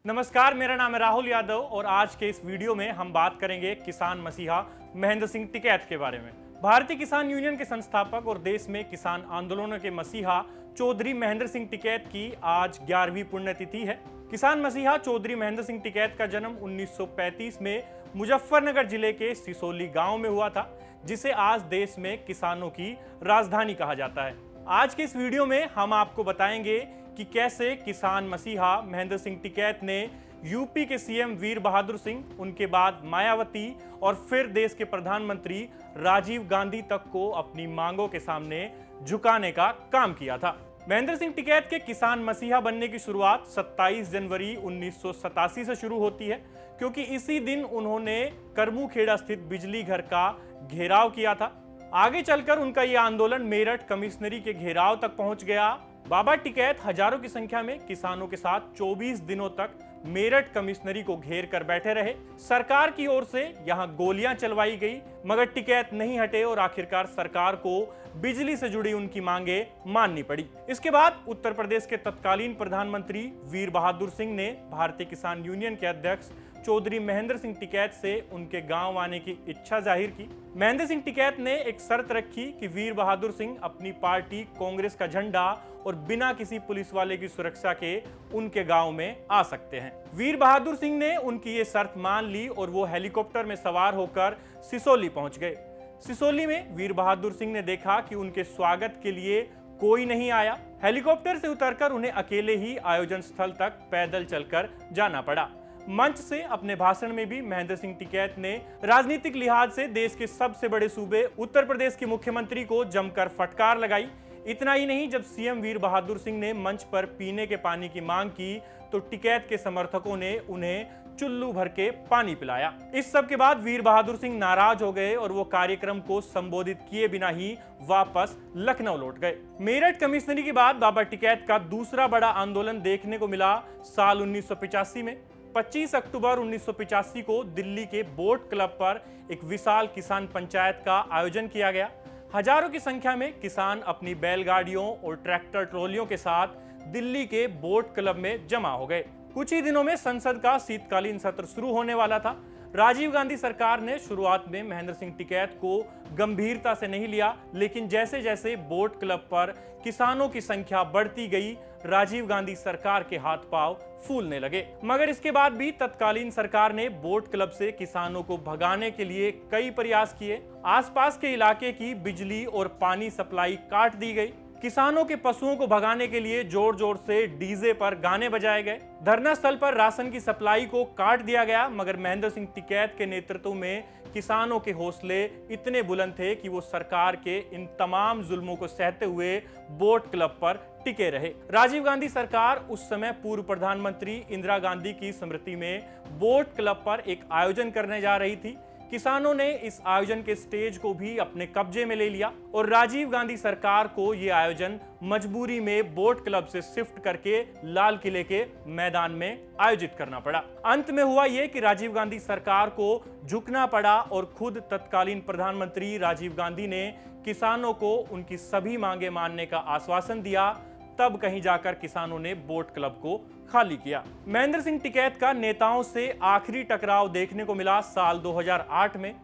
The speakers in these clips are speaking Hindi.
नमस्कार, मेरा नाम है राहुल यादव और आज के इस वीडियो में हम बात करेंगे किसान मसीहा महेंद्र सिंह टिकैत के बारे में। भारतीय किसान यूनियन के संस्थापक और देश में किसान आंदोलनों के मसीहा चौधरी महेंद्र सिंह टिकैत की आज 11वीं पुण्यतिथि है। किसान मसीहा चौधरी महेंद्र सिंह टिकैत का जन्म 1935 में मुजफ्फरनगर जिले के सिसोली गांव में हुआ था, जिसे आज देश में किसानों की राजधानी कहा जाता है। आज के इस वीडियो में हम आपको बताएंगे कि कैसे किसान मसीहा महेंद्र सिंह टिकैत ने यूपी के सीएम वीर बहादुर सिंह, उनके बाद मायावती और फिर देश के प्रधानमंत्री राजीव गांधी तक को अपनी मांगों के सामने झुकाने का काम किया था। महेंद्र सिंह टिकैत के किसान मसीहा बनने की शुरुआत 27 जनवरी 1987 से शुरू होती है, क्योंकि इसी दिन उन्होंने करमूखेड़ा स्थित बिजली घर का घेराव किया था। आगे चलकर उनका यह आंदोलन मेरठ कमिश्नरी के घेराव तक पहुंच गया। बाबा टिकैत हजारों की संख्या में किसानों के साथ 24 दिनों तक मेरठ कमिश्नरी को घेर कर बैठे रहे। सरकार की ओर से यहां गोलियां चलवाई गई, मगर टिकैत नहीं हटे और आखिरकार सरकार को बिजली से जुड़ी उनकी मांगे माननी पड़ी। इसके बाद उत्तर प्रदेश के तत्कालीन प्रधानमंत्री वीर बहादुर सिंह ने भारतीय किसान यूनियन के अध्यक्ष चौधरी महेंद्र सिंह टिकैत से उनके गांव आने की इच्छा जाहिर की। महेंद्र सिंह टिकैत ने एक शर्त रखी कि वीर बहादुर सिंह अपनी पार्टी कांग्रेस का झंडा और बिना किसी पुलिस वाले की सुरक्षा के उनके गांव में आ सकते हैं। वीर बहादुर सिंह ने उनकी ये शर्त मान ली और वो हेलीकॉप्टर में सवार होकर सिसोली पहुंच गए। सिसोली में वीर बहादुर सिंह ने देखा कि उनके स्वागत के लिए कोई नहीं आया। हेलीकॉप्टर से उतरकर उन्हें अकेले ही आयोजन स्थल तक पैदल चलकर जाना पड़ा। मंच से अपने भाषण में भी महेंद्र सिंह टिकैत ने राजनीतिक लिहाज से देश के सबसे बड़े सूबे उत्तर प्रदेश के मुख्यमंत्री को जमकर फटकार लगाई। इतना ही नहीं, जब सीएम वीर बहादुर सिंह ने मंच पर पीने के पानी की मांग की तो टिकैत के समर्थकों ने उन्हें चुल्लू भर के पानी पिलाया। इस सब के बाद वीर बहादुर सिंह नाराज हो गए और वो कार्यक्रम को संबोधित किए बिना ही वापस लखनऊ लौट गए। मेरठ कमिश्नरी के बाद बाबा टिकैत का दूसरा बड़ा आंदोलन देखने को मिला साल 1985 में। 25 अक्टूबर 1985 को दिल्ली के बोट क्लब पर एक विशाल किसान पंचायत का आयोजन किया गया। हजारों की संख्या में किसान अपनी बैलगाड़ियों और ट्रैक्टर ट्रॉलियों के साथ दिल्ली के बोट क्लब में जमा हो गए। कुछ ही दिनों में संसद का शीतकालीन सत्र शुरू होने वाला था। राजीव गांधी सरकार ने शुरुआत में महेंद्र सिंह टिकैत को गंभीरता से नहीं लिया, लेकिन जैसे जैसे बोट क्लब पर किसानों की संख्या बढ़ती गई, राजीव गांधी सरकार के हाथ पांव फूलने लगे। मगर इसके बाद भी तत्कालीन सरकार ने बोट क्लब से किसानों को भगाने के लिए कई प्रयास किए। आसपास के इलाके की बिजली और पानी सप्लाई काट दी गई। किसानों के पशुओं को भगाने के लिए जोर जोर से डीजे पर गाने बजाए गए। धरना स्थल पर राशन की सप्लाई को काट दिया गया, मगर महेंद्र सिंह टिकैत के नेतृत्व में किसानों के हौसले इतने बुलंद थे कि वो सरकार के इन तमाम जुल्मों को सहते हुए बोट क्लब पर टिके रहे। राजीव गांधी सरकार उस समय पूर्व प्रधानमंत्री इंदिरा गांधी की स्मृति में बोट क्लब पर एक आयोजन करने जा रही थी। किसानों ने इस आयोजन के स्टेज को भी अपने कब्जे में ले लिया और राजीव गांधी सरकार को यह आयोजन मजबूरी में बोट क्लब से शिफ्ट करके लाल किले के मैदान में आयोजित करना पड़ा। अंत में हुआ यह कि राजीव गांधी सरकार को झुकना पड़ा और खुद तत्कालीन प्रधानमंत्री राजीव गांधी ने किसानों को उनकी सभी मांगे मानने का आश्वासन दिया। तब कहीं जाकर किसानों ने बोट क्लब को खाली किया। महेंद्र सिंह टिकैत का नेताओं से आखिरी टकराव देखने को मिला साल 2008 में।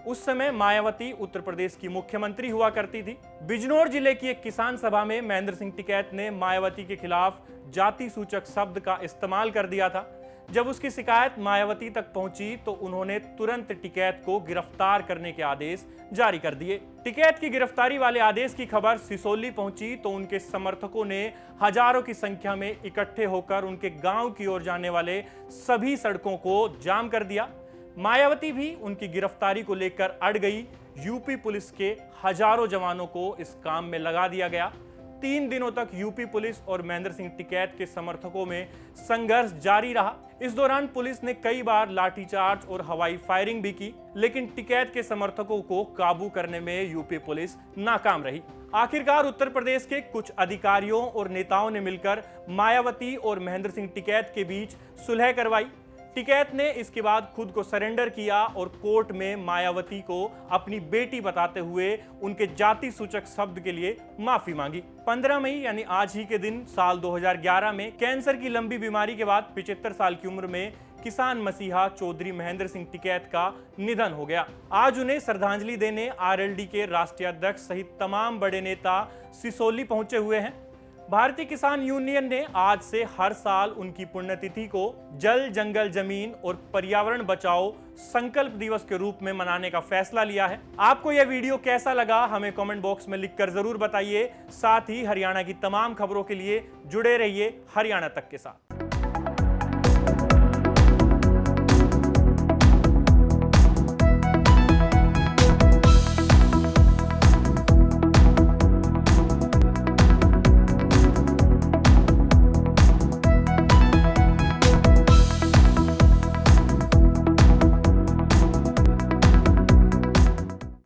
उस समय मायावती उत्तर प्रदेश की मुख्यमंत्री हुआ करती थी। बिजनौर जिले की एक किसान सभा में महेंद्र सिंह टिकैत ने मायावती के खिलाफ जाति सूचक शब्द का इस्तेमाल कर दिया था। जब उसकी शिकायत मायावती तक पहुंची तो उन्होंने तुरंत टिकैत को गिरफ्तार करने के आदेश जारी कर दिए। टिकैत की गिरफ्तारी वाले आदेश की खबर सिसोली पहुंची तो उनके समर्थकों ने हजारों की संख्या में इकट्ठे होकर उनके गांव की ओर जाने वाले सभी सड़कों को जाम कर दिया। मायावती भी उनकी गिरफ्तारी को लेकर अड़ गई। यूपी पुलिस के हजारों जवानों को इस काम में लगा दिया गया। 3 दिनों तक यूपी पुलिस और महेंद्र सिंह टिकैत के समर्थकों में संघर्ष जारी रहा। इस दौरान पुलिस ने कई बार लाठीचार्ज और हवाई फायरिंग भी की, लेकिन टिकैत के समर्थकों को काबू करने में यूपी पुलिस नाकाम रही। आखिरकार उत्तर प्रदेश के कुछ अधिकारियों और नेताओं ने मिलकर मायावती और महेंद्र सिंह टिकैत के बीच सुलह करवाई। टिकैत ने इसके बाद खुद को सरेंडर किया और कोर्ट में मायावती को अपनी बेटी बताते हुए उनके जाति सूचक शब्द के लिए माफी मांगी। 15 मई यानी आज ही के दिन साल 2011 में कैंसर की लंबी बीमारी के बाद 75 साल की उम्र में किसान मसीहा चौधरी महेंद्र सिंह टिकैत का निधन हो गया। आज उन्हें श्रद्धांजलि देने आरएलडी के राष्ट्रीय अध्यक्ष सहित तमाम बड़े नेता सिसोली पहुंचे हुए हैं। भारतीय किसान यूनियन ने आज से हर साल उनकी पुण्यतिथि को जल, जंगल, जमीन और पर्यावरण बचाओ संकल्प दिवस के रूप में मनाने का फैसला लिया है। आपको यह वीडियो कैसा लगा हमें कमेंट बॉक्स में लिखकर जरूर बताइए। साथ ही हरियाणा की तमाम खबरों के लिए जुड़े रहिए हरियाणा तक के साथ।